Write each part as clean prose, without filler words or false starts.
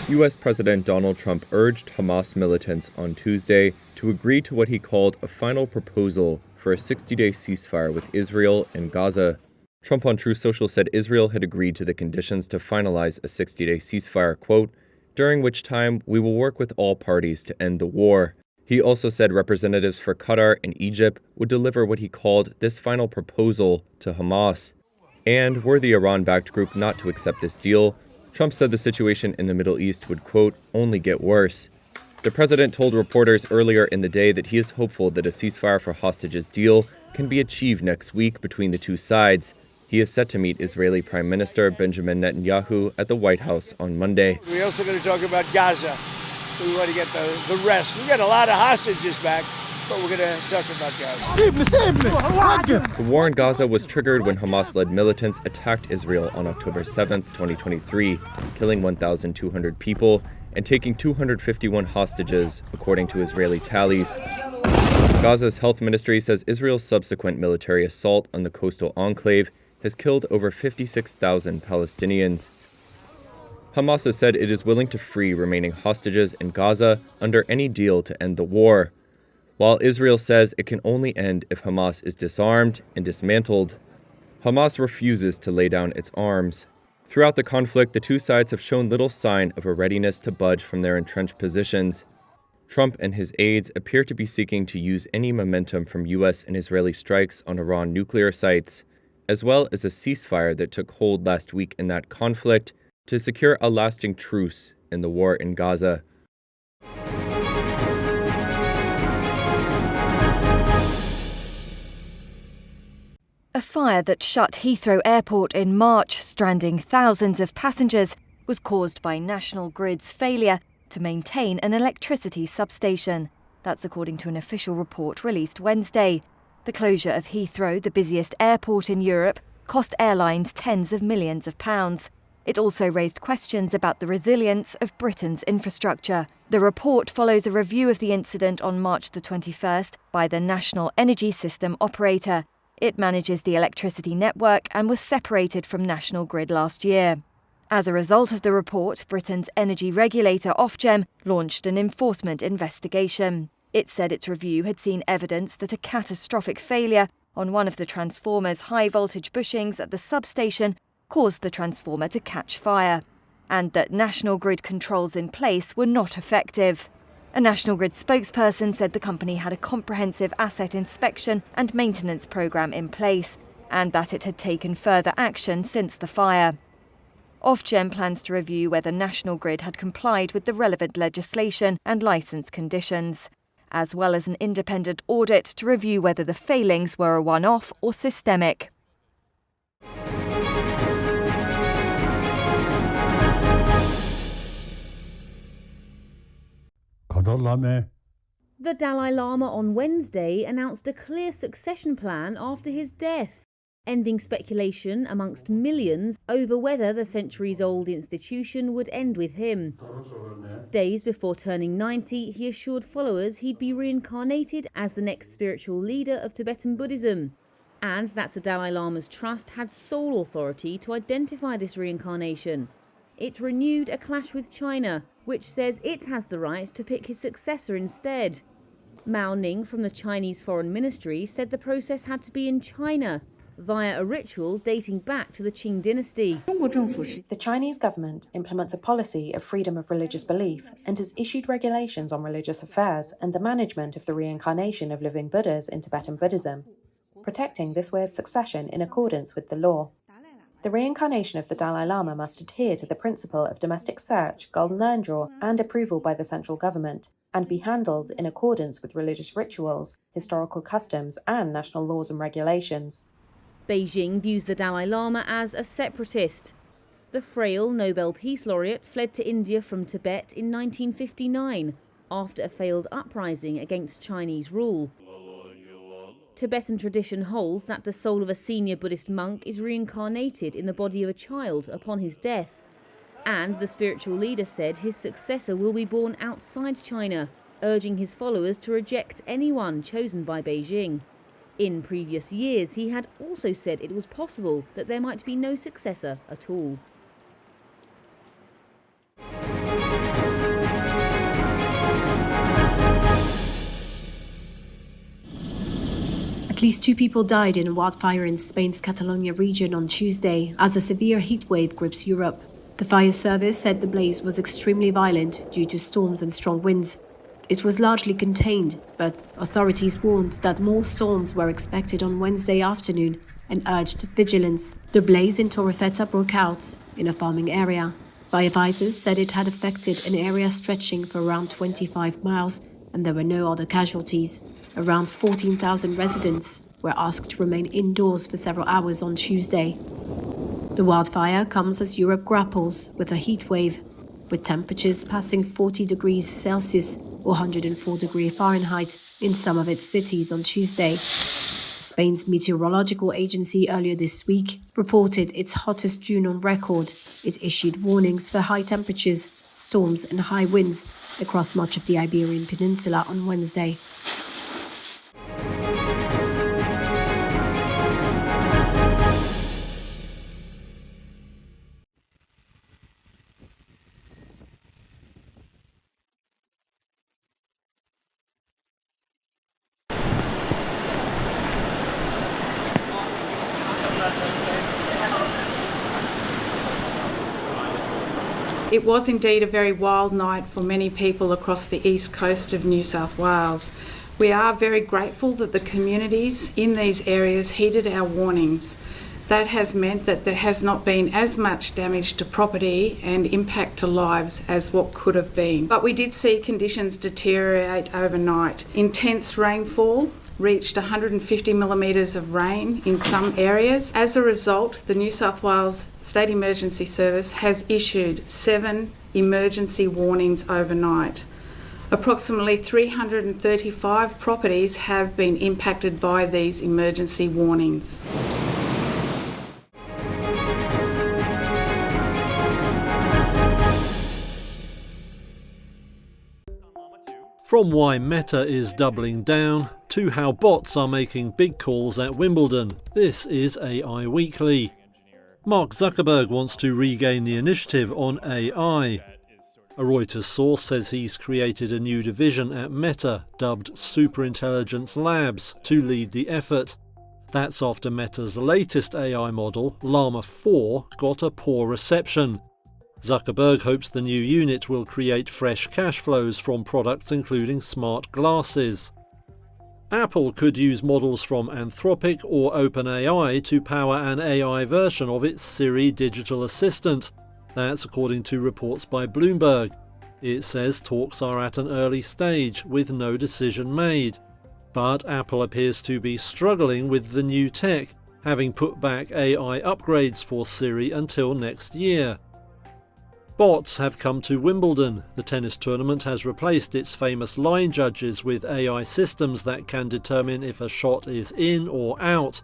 U.S. President Donald Trump urged Hamas militants on Tuesday to agree to what he called a final proposal for a 60-day ceasefire with Israel and Gaza. Trump on Truth Social said Israel had agreed to the conditions to finalize a 60-day ceasefire, quote, during which time we will work with all parties to end the war. He also said representatives for Qatar and Egypt would deliver what he called this final proposal to Hamas. And were the Iran-backed group not to accept this deal, Trump said the situation in the Middle East would, quote, only get worse. The president told reporters earlier in the day that he is hopeful that a ceasefire for hostages deal can be achieved next week between the two sides. He is set to meet Israeli Prime Minister Benjamin Netanyahu at the White House on Monday. We're also going to talk about Gaza. We want to get the rest. We got a lot of hostages back, but we're going to talk about Gaza. The war in Gaza was triggered when Hamas-led militants attacked Israel on October 7, 2023, killing 1,200 people and taking 251 hostages, according to Israeli tallies. Gaza's health ministry says Israel's subsequent military assault on the coastal enclave has killed over 56,000 Palestinians. Hamas has said it is willing to free remaining hostages in Gaza under any deal to end the war, while Israel says it can only end if Hamas is disarmed and dismantled. Hamas refuses to lay down its arms. Throughout the conflict, the two sides have shown little sign of a readiness to budge from their entrenched positions. Trump and his aides appear to be seeking to use any momentum from U.S. and Israeli strikes on Iran nuclear sites, as well as a ceasefire that took hold last week in that conflict, to secure a lasting truce in the war in Gaza. A fire that shut Heathrow Airport in March, stranding thousands of passengers, was caused by National Grid's failure to maintain an electricity substation. That's according to an official report released Wednesday. The closure of Heathrow, the busiest airport in Europe, cost airlines tens of millions of pounds. It also raised questions about the resilience of Britain's infrastructure. The report follows a review of the incident on March the 21st by the National Energy System Operator. It manages the electricity network and was separated from National Grid last year. As a result of the report, Britain's energy regulator Ofgem launched an enforcement investigation. It said its review had seen evidence that a catastrophic failure on one of the transformer's high-voltage bushings at the substation caused the transformer to catch fire, and that National Grid controls in place were not effective. A National Grid spokesperson said the company had a comprehensive asset inspection and maintenance programme in place, and that it had taken further action since the fire. Ofgem plans to review whether National Grid had complied with the relevant legislation and licence conditions, as well as an independent audit to review whether the failings were a one-off or systemic. The Dalai Lama on Wednesday announced a clear succession plan after his death, ending speculation amongst millions over whether the centuries-old institution would end with him. Days before turning 90, he assured followers he'd be reincarnated as the next spiritual leader of Tibetan Buddhism, and that the Dalai Lama's trust had sole authority to identify this reincarnation. It renewed a clash with China, which says it has the right to pick his successor instead. Mao Ning from the Chinese Foreign Ministry said the process had to be in China, via a ritual dating back to the Qing dynasty. The Chinese government implements a policy of freedom of religious belief and has issued regulations on religious affairs and the management of the reincarnation of living Buddhas in Tibetan Buddhism, protecting this way of succession in accordance with the law. The reincarnation of the Dalai Lama must adhere to the principle of domestic search, golden urn draw, and approval by the central government, and be handled in accordance with religious rituals, historical customs, and national laws and regulations. Beijing views the Dalai Lama as a separatist. The frail Nobel Peace Laureate fled to India from Tibet in 1959 after a failed uprising against Chinese rule. Tibetan tradition holds that the soul of a senior Buddhist monk is reincarnated in the body of a child upon his death, and the spiritual leader said his successor will be born outside China, urging his followers to reject anyone chosen by Beijing. In previous years, he had also said it was possible that there might be no successor at all. least 2 people died in a wildfire in Spain's Catalonia region on Tuesday as a severe heatwave grips Europe. The fire service said the blaze was extremely violent due to storms and strong winds. It was largely contained, but authorities warned that more storms were expected on Wednesday afternoon and urged vigilance. The blaze in Torrefeta broke out in a farming area. Firefighters said it had affected an area stretching for around 25 miles, and there were no other casualties. Around 14,000 residents were asked to remain indoors for several hours on Tuesday. The wildfire comes as Europe grapples with a heat wave, with temperatures passing 40 degrees Celsius or 104 degrees Fahrenheit in some of its cities on Tuesday. Spain's meteorological agency earlier this week reported its hottest June on record. It issued warnings for high temperatures, storms and high winds across much of the Iberian Peninsula on Wednesday. It was indeed a very wild night for many people across the east coast of New South Wales. We are very grateful that the communities in these areas heeded our warnings. That has meant that there has not been as much damage to property and impact to lives as what could have been. But we did see conditions deteriorate overnight. Intense rainfall reached 150 millimetres of rain in some areas. As a result, the New South Wales State Emergency Service has issued 7 emergency warnings overnight. Approximately 335 properties have been impacted by these emergency warnings. From why Meta is doubling down to how bots are making big calls at Wimbledon, this is AI Weekly. Mark Zuckerberg wants to regain the initiative on AI. A Reuters source says he's created a new division at Meta, dubbed Superintelligence Labs, to lead the effort. That's after Meta's latest AI model, Llama 4, got a poor reception. Zuckerberg hopes the new unit will create fresh cash flows from products including smart glasses. Apple could use models from Anthropic or OpenAI to power an AI version of its Siri digital assistant. That's according to reports by Bloomberg. It says talks are at an early stage with no decision made. But Apple appears to be struggling with the new tech, having put back AI upgrades for Siri until next year. Bots have come to Wimbledon. The tennis tournament has replaced its famous line judges with AI systems that can determine if a shot is in or out.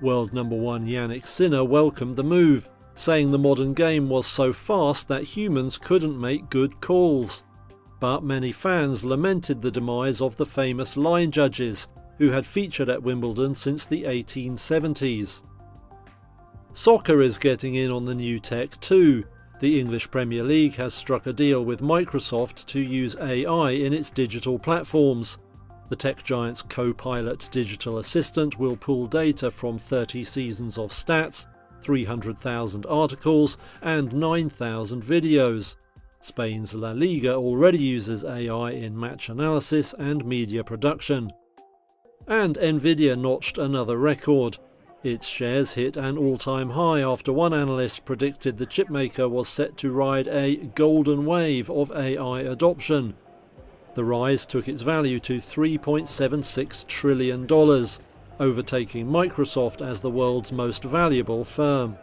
World number 1 Jannik Sinner welcomed the move, saying the modern game was so fast that humans couldn't make good calls. But many fans lamented the demise of the famous line judges, who had featured at Wimbledon since the 1870s. Soccer is getting in on the new tech too. The English Premier League has struck a deal with Microsoft to use AI in its digital platforms. The tech giant's co-pilot digital assistant will pull data from 30 seasons of stats, 300,000 articles and 9,000 videos. Spain's La Liga already uses AI in match analysis and media production. And Nvidia notched another record. Its shares hit an all-time high after one analyst predicted the chipmaker was set to ride a golden wave of AI adoption. The rise took its value to $3.76 trillion, overtaking Microsoft as the world's most valuable firm.